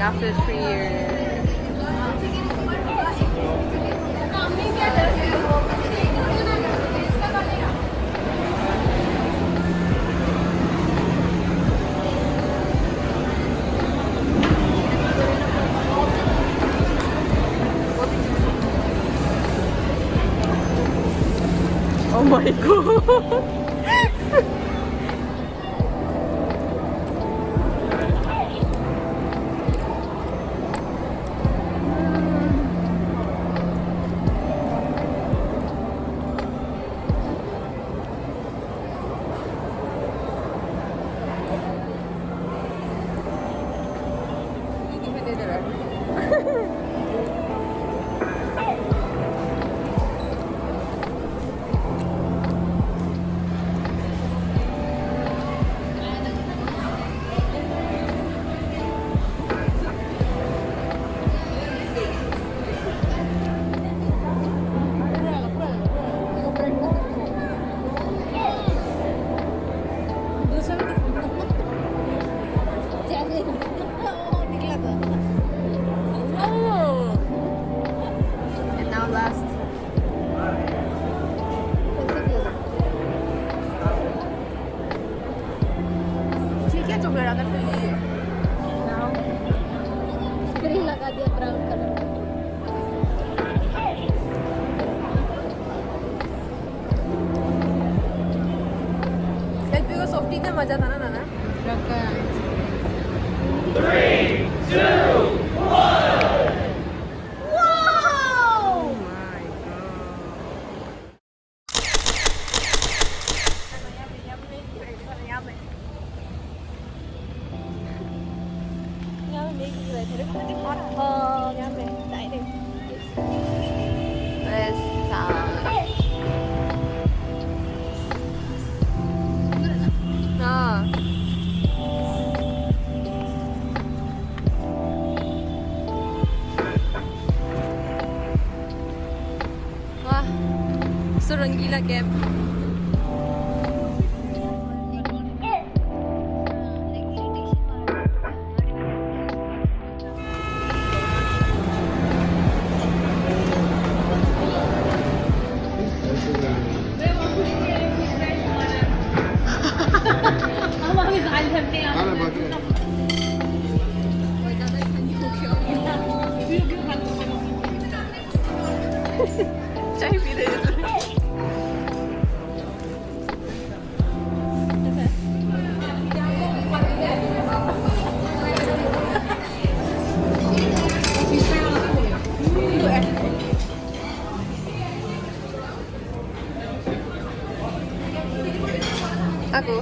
after 3 years. Oh my god. And now last. ठीक है chocolate अगर तो ये now स्प्रे लगा दिया ब्राउन कलर सेल्फी को सॉफ्टी का मजा था ना नाना 3, 2, 1. Wah, serem gila Gap. Cai pide itu. Aku.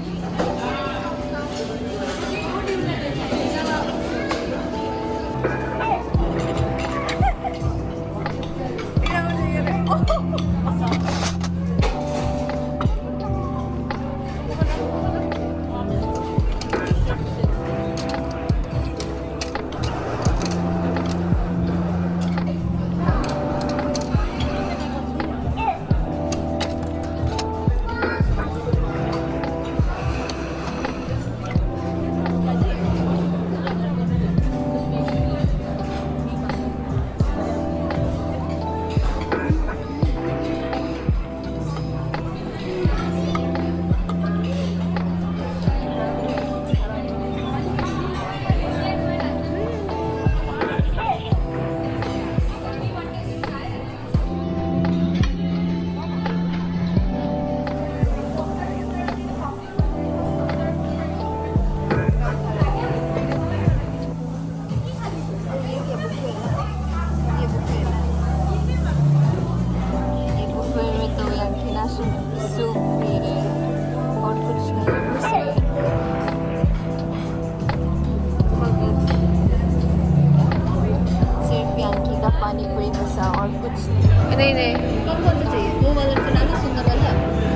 नहीं नहीं कौन कौन सा चाहिए वो वाला फिलहाल सुंदर वाला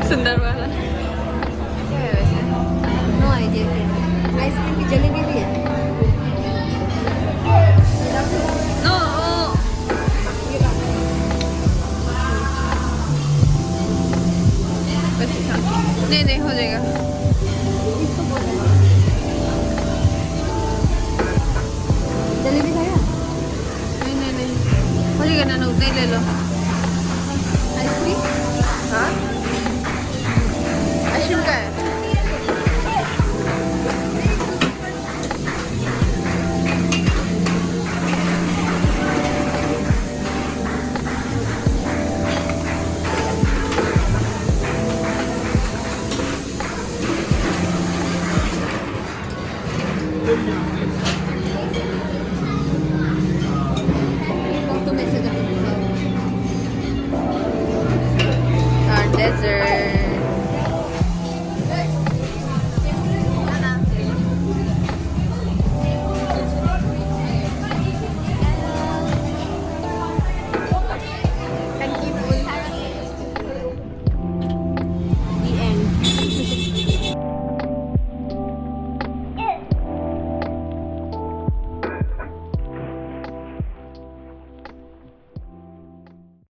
सुंदर वाला क्या है वैसे नो आइडिया आइसक्रीम की जलेबी भी है नो नहीं नहीं हो जाएगा जलेबी हो जाएगा ना, उतना ही ले लो आइसक्रीम। हाँ